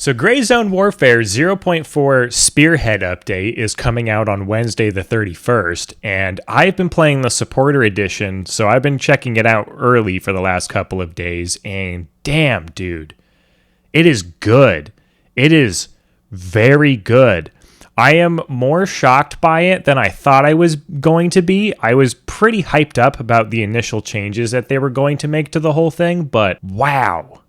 So Greyzone Warfare 0.4 Spearhead update is coming out on Wednesday the 31st, and I've been playing the supporter edition, so I've been checking it out early for the last couple of days, and damn, dude, it is good. It is very good. I am more shocked by it than I thought I was going to be. I was pretty hyped up about the initial changes that they were going to make to the whole thing, but wow.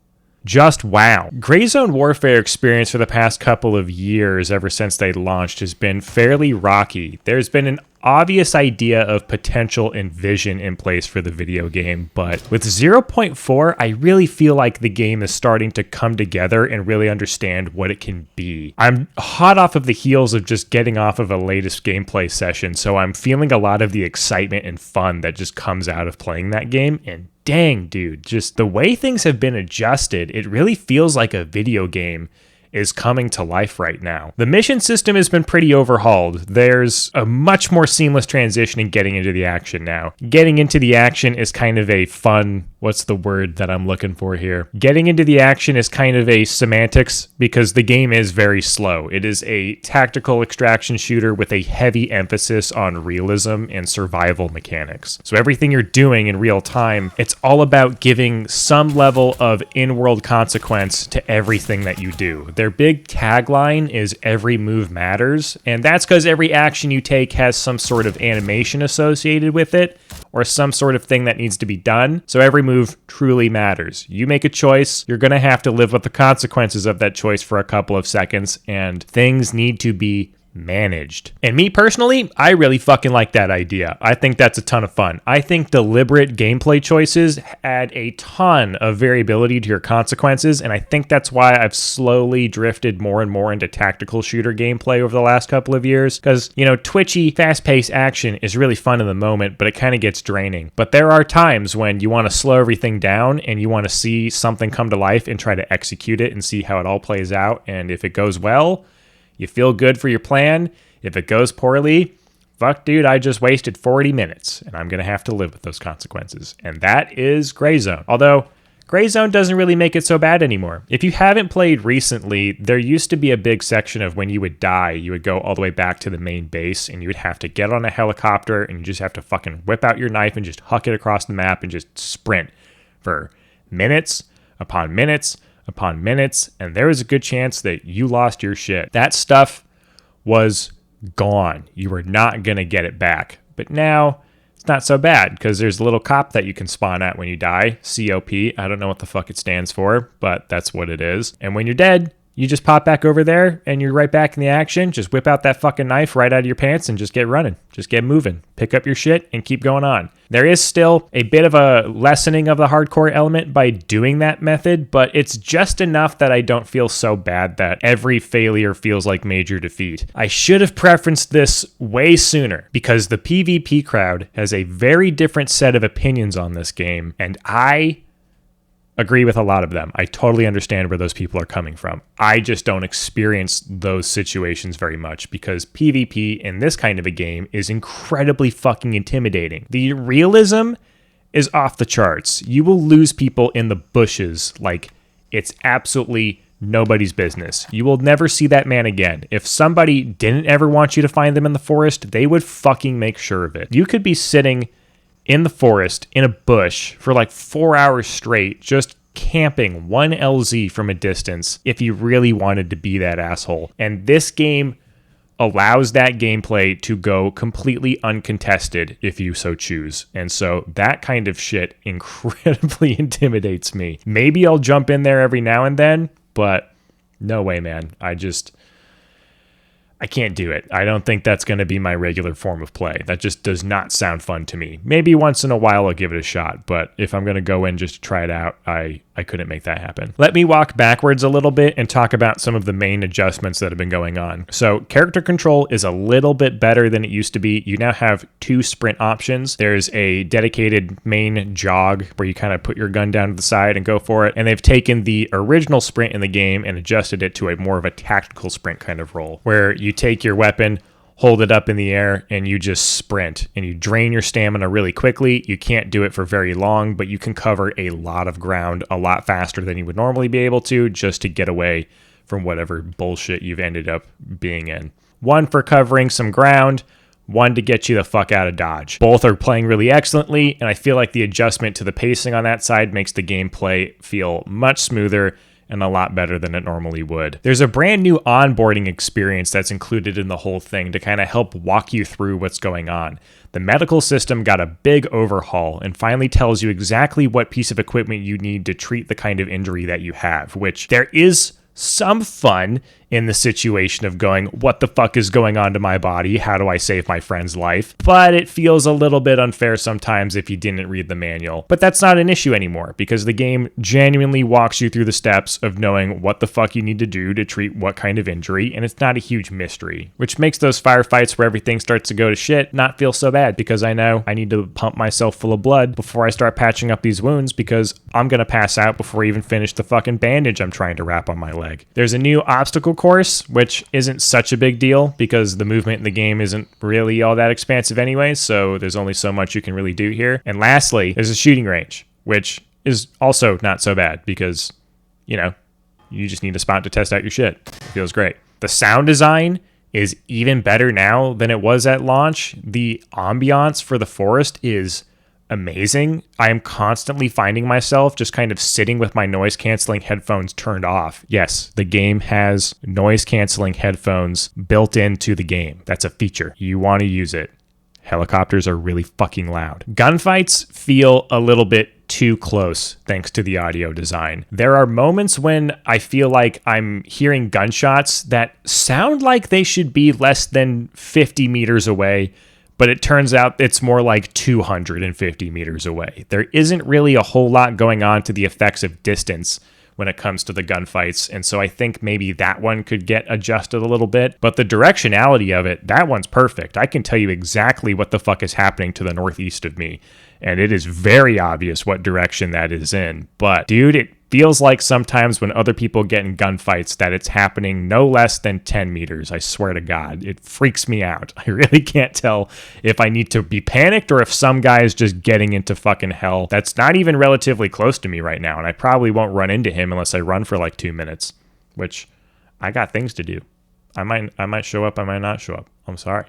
Just wow. Greyzone Warfare experience for the past couple of years, ever since they launched, has been fairly rocky. There's been an obvious idea of potential and vision in place for the video game, but with 0.4, I really feel like the game is starting to come together and really understand what it can be. I'm hot off of the heels of just getting off of a latest gameplay session, so I'm feeling a lot of the excitement and fun that just comes out of playing that game, and dang, dude, just the way things have been adjusted, it really feels like a video game is coming to life right now. The mission system has been pretty overhauled. There's a much more seamless transition in getting into the action now. Getting into the action is kind of a fun, what's the word that I'm looking for here? Getting into the action is kind of a semantics because the game is very slow. It is a tactical extraction shooter with a heavy emphasis on realism and survival mechanics. So everything you're doing in real time, it's all about giving some level of in-world consequence to everything that you do. Their big tagline is every move matters, and that's because every action you take has some sort of animation associated with it or some sort of thing that needs to be done, so every move truly matters. You make a choice, you're going to have to live with the consequences of that choice for a couple of seconds, and things need to be managed. And me personally, I really fucking like that idea. I think that's a ton of fun. I think deliberate gameplay choices add a ton of variability to your consequences, and I think that's why I've slowly drifted more and more into tactical shooter gameplay over the last couple of years, because, you know, twitchy, fast-paced action is really fun in the moment, but it kind of gets draining. But there are times when you want to slow everything down and you want to see something come to life and try to execute it and see how it all plays out, and if it goes well, you feel good for your plan. If it goes poorly, fuck dude, I just wasted 40 minutes and I'm going to have to live with those consequences. And that is Greyzone. Although Greyzone doesn't really make it so bad anymore. If you haven't played recently, there used to be a big section of when you would die, you would go all the way back to the main base and you would have to get on a helicopter and you just have to fucking whip out your knife and just huck it across the map and just sprint for minutes upon minutes upon minutes, and there was a good chance that you lost your shit. That stuff was gone. You were not going to get it back. But now, it's not so bad, because there's a little cop that you can spawn at when you die. COP. I don't know what the fuck it stands for, but that's what it is. And when you're dead, you just pop back over there, and you're right back in the action. Just whip out that fucking knife right out of your pants and just get running. Just get moving. Pick up your shit and keep going on. There is still a bit of a lessening of the hardcore element by doing that method, but it's just enough that I don't feel so bad that every failure feels like major defeat. I should have preferenced this way sooner, because the PvP crowd has a very different set of opinions on this game, and I agree with a lot of them. I totally understand where those people are coming from. I just don't experience those situations very much because PvP in this kind of a game is incredibly fucking intimidating. The realism is off the charts. You will lose people in the bushes like it's absolutely nobody's business. You will never see that man again. If somebody didn't ever want you to find them in the forest, they would fucking make sure of it. You could be sitting in the forest, in a bush, for like 4 hours straight, just camping 1 LZ from a distance if you really wanted to be that asshole. And this game allows that gameplay to go completely uncontested if you so choose. And so that kind of shit incredibly intimidates me. Maybe I'll jump in there every now and then, but no way, man. I can't do it. I don't think that's going to be my regular form of play. That just does not sound fun to me. Maybe once in a while I'll give it a shot, but if I'm going to go in just to try it out, I couldn't make that happen. Let me walk backwards a little bit and talk about some of the main adjustments that have been going on. So character control is a little bit better than it used to be. You now have 2 sprint options. There's a dedicated main jog where you kind of put your gun down to the side and go for it. And they've taken the original sprint in the game and adjusted it to a more of a tactical sprint kind of role, where you take your weapon, hold it up in the air, and you just sprint. And you drain your stamina really quickly. You can't do it for very long, but you can cover a lot of ground a lot faster than you would normally be able to just to get away from whatever bullshit you've ended up being in. One for covering some ground, one to get you the fuck out of Dodge. Both are playing really excellently, and I feel like the adjustment to the pacing on that side makes the gameplay feel much smoother and a lot better than it normally would. There's a brand new onboarding experience that's included in the whole thing to kind of help walk you through what's going on. The medical system got a big overhaul and finally tells you exactly what piece of equipment you need to treat the kind of injury that you have, which there is some fun in the situation of going, what the fuck is going on to my body? How do I save my friend's life? But it feels a little bit unfair sometimes if you didn't read the manual. But that's not an issue anymore because the game genuinely walks you through the steps of knowing what the fuck you need to do to treat what kind of injury, and it's not a huge mystery, which makes those firefights where everything starts to go to shit not feel so bad because I know I need to pump myself full of blood before I start patching up these wounds because I'm gonna pass out before I even finish the fucking bandage I'm trying to wrap on my leg. There's a new obstacle course, which isn't such a big deal because the movement in the game isn't really all that expansive anyway, so there's only so much you can really do here. And lastly, there's a shooting range, which is also not so bad because, you know, you just need a spot to test out your shit. It feels great. The sound design is even better now than it was at launch. The ambiance for the forest is amazing. I am constantly finding myself just kind of sitting with my noise canceling headphones turned off. Yes, the game has noise canceling headphones built into the game. That's a feature. You want to use it. Helicopters are really fucking loud. Gunfights feel a little bit too close thanks to the audio design. There are moments when I feel like I'm hearing gunshots that sound like they should be less than 50 meters away, but it turns out it's more like 250 meters away. There isn't really a whole lot going on to the effects of distance when it comes to the gunfights, and so I think maybe that one could get adjusted a little bit, but the directionality of it, that one's perfect. I can tell you exactly what the fuck is happening to the northeast of me, and it is very obvious what direction that is in, but dude, it feels like sometimes when other people get in gunfights that it's happening no less than 10 meters. I swear to God, it freaks me out. I really can't tell if I need to be panicked or if some guy is just getting into fucking hell that's not even relatively close to me right now, and I probably won't run into him unless I run for like 2 minutes, which I got things to do. I might show up, I might not show up. I'm sorry.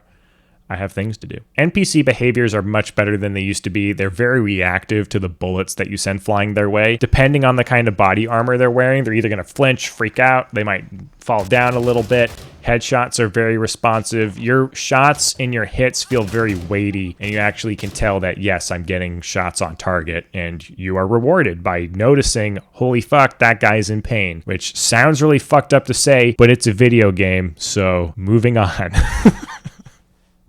I have things to do. NPC behaviors are much better than they used to be. They're very reactive to the bullets that you send flying their way. Depending on the kind of body armor they're wearing, they're either going to flinch, freak out, they might fall down a little bit. Headshots are very responsive. Your shots and your hits feel very weighty, and you actually can tell that, yes, I'm getting shots on target, and you are rewarded by noticing, holy fuck, that guy's in pain, which sounds really fucked up to say, but it's a video game, so moving on.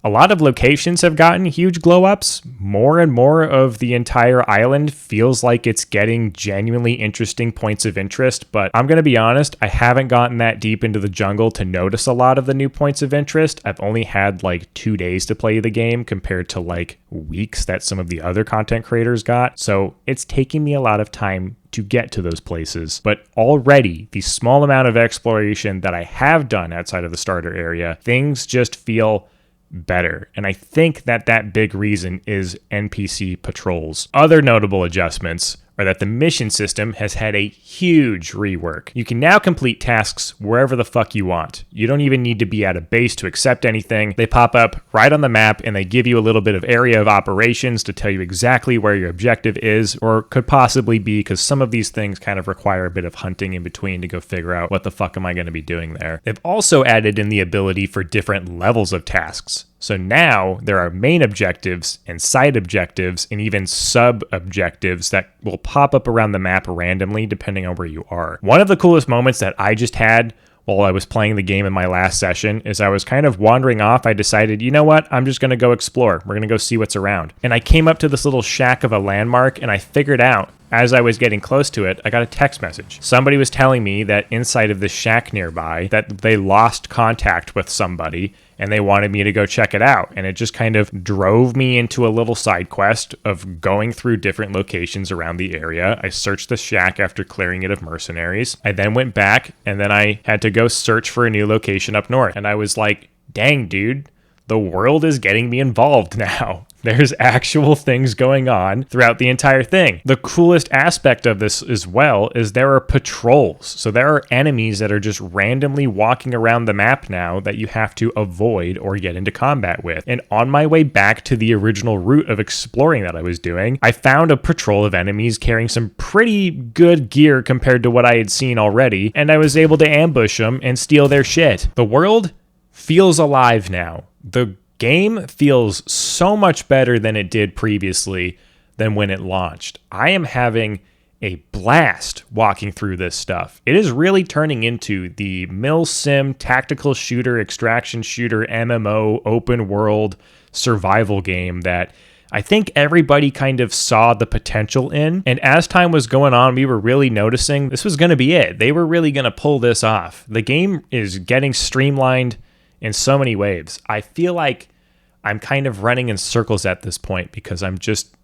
A lot of locations have gotten huge glow-ups. More and more of the entire island feels like it's getting genuinely interesting points of interest, but I'm going to be honest, I haven't gotten that deep into the jungle to notice a lot of the new points of interest. I've only had like 2 days to play the game compared to like weeks that some of the other content creators got, so it's taking me a lot of time to get to those places. But already, the small amount of exploration that I have done outside of the starter area, things just feel better. And I think that that big reason is NPC patrols. Other notable adjustments are that the mission system has had a huge rework. You can now complete tasks wherever the fuck you want. You don't even need to be at a base to accept anything. They pop up right on the map and they give you a little bit of area of operations to tell you exactly where your objective is or could possibly be, because some of these things kind of require a bit of hunting in between to go figure out what the fuck am I going to be doing there. They've also added in the ability for different levels of tasks. So now there are main objectives and side objectives and even sub-objectives that will pop up around the map randomly depending on where you are. One of the coolest moments that I just had while I was playing the game in my last session is I was kind of wandering off. I decided, you know what? I'm just going to go explore. We're going to go see what's around. And I came up to this little shack of a landmark and I figured out as I was getting close to it, I got a text message. Somebody was telling me that inside of this shack nearby that they lost contact with somebody and they wanted me to go check it out. And it just kind of drove me into a little side quest of going through different locations around the area. I searched the shack after clearing it of mercenaries. I then went back and then I had to go search for a new location up north. And I was like, dang, dude, the world is getting me involved now. There's actual things going on throughout the entire thing. The coolest aspect of this as well is there are patrols. So there are enemies that are just randomly walking around the map now that you have to avoid or get into combat with. And on my way back to the original route of exploring that I was doing, I found a patrol of enemies carrying some pretty good gear compared to what I had seen already, and I was able to ambush them and steal their shit. The world feels alive now. The game feels so much better than it did previously than when it launched. I am having a blast walking through this stuff. It is really turning into the mil sim tactical shooter, extraction shooter, MMO, open world survival game that I think everybody kind of saw the potential in. And as time was going on, we were really noticing this was going to be it. They were really going to pull this off. The game is getting streamlined in so many ways. I feel like I'm kind of running in circles at this point because I'm just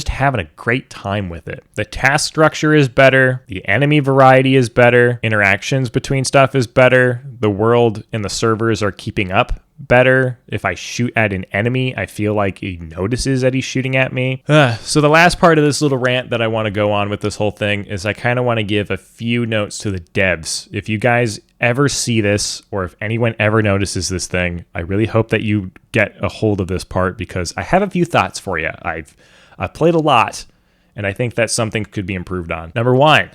having a great time with it. The task structure is better. The enemy variety is better. Interactions between stuff is better. The world and the servers are keeping up better. If I shoot at an enemy, I feel like he notices that he's shooting at me. So the last part of this little rant that I want to go on with this whole thing is I kind of want to give a few notes to the devs. If you guys ever see this, or if anyone ever notices this thing, I really hope that you get a hold of this part because I have a few thoughts for you. I've played a lot, and I think that's something could be improved on. Number one,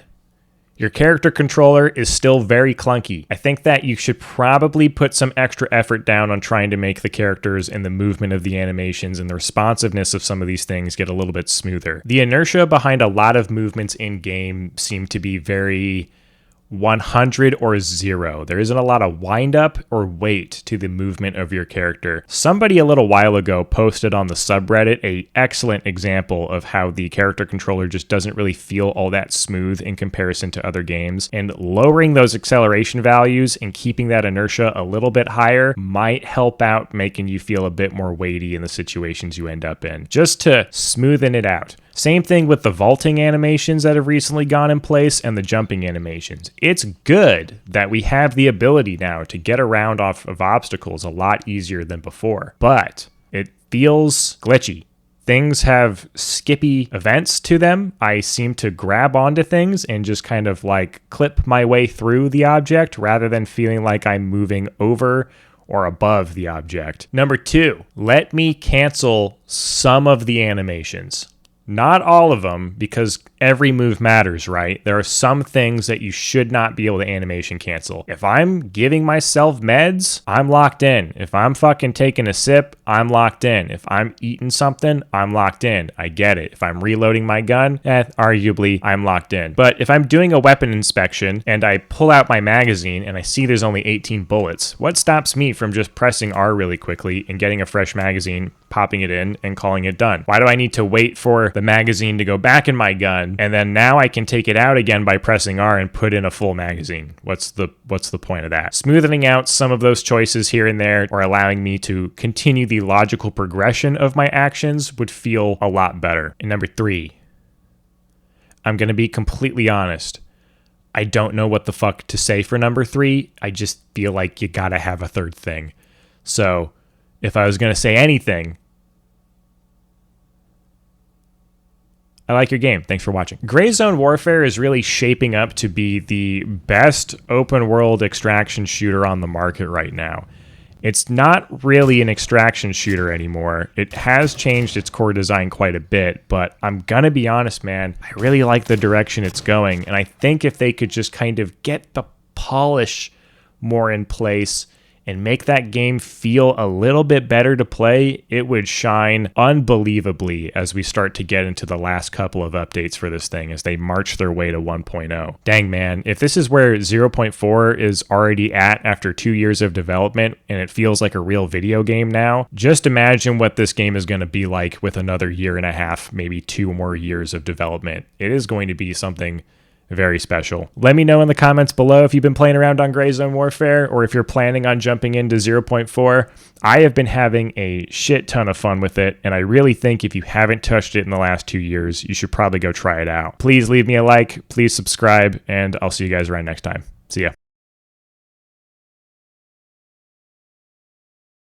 your character controller is still very clunky. I think that you should probably put some extra effort down on trying to make the characters and the movement of the animations and the responsiveness of some of these things get a little bit smoother. The inertia behind a lot of movements in-game seem to be very 100 or 0. There isn't a lot of wind up or weight to the movement of your character. Somebody a little while ago posted on the subreddit an excellent example of how the character controller just doesn't really feel all that smooth in comparison to other games, and lowering those acceleration values and keeping that inertia a little bit higher might help out making you feel a bit more weighty in the situations you end up in, just to smoothen it out. Same thing with the vaulting animations that have recently gone in place and the jumping animations. It's good that we have the ability now to get around off of obstacles a lot easier than before, but it feels glitchy. Things have skippy events to them. I seem to grab onto things and just kind of like clip my way through the object rather than feeling like I'm moving over or above the object. Number two, let me cancel some of the animations. Not all of them, because every move matters, right? There are some things that you should not be able to animation cancel. If I'm giving myself meds, I'm locked in. If I'm fucking taking a sip, I'm locked in. If I'm eating something, I'm locked in. I get it. If I'm reloading my gun, arguably, I'm locked in. But if I'm doing a weapon inspection and I pull out my magazine and I see there's only 18 bullets, what stops me from just pressing R really quickly and getting a fresh magazine, popping it in, and calling it done? Why do I need to wait for the magazine to go back in my gun, and then now I can take it out again by pressing R and put in a full magazine? What's the point of that? Smoothing out some of those choices here and there, or allowing me to continue the logical progression of my actions, would feel a lot better. And number three, I'm going to be completely honest. I don't know what the fuck to say for number three. I just feel like you gotta have a third thing. So if I was going to say anything, I like your game. Thanks for watching. Greyzone Warfare is really shaping up to be the best open world extraction shooter on the market right now. It's not really an extraction shooter anymore. It has changed its core design quite a bit, but I'm gonna be honest, man, I really like the direction it's going, and I think if they could just kind of get the polish more in place and make that game feel a little bit better to play, it would shine unbelievably as we start to get into the last couple of updates for this thing as they march their way to 1.0. Dang, man, if this is where 0.4 is already at after 2 years of development and it feels like a real video game now, just imagine what this game is going to be like with another year and a half, maybe 2 more years of development. It is going to be something very special. Let me know in the comments below if you've been playing around on Greyzone Warfare or if you're planning on jumping into 0.4. I have been having a shit ton of fun with it, and I really think if you haven't touched it in the last 2 years, you should probably go try it out. Please leave me a like, please subscribe, and I'll see you guys around next time. See ya.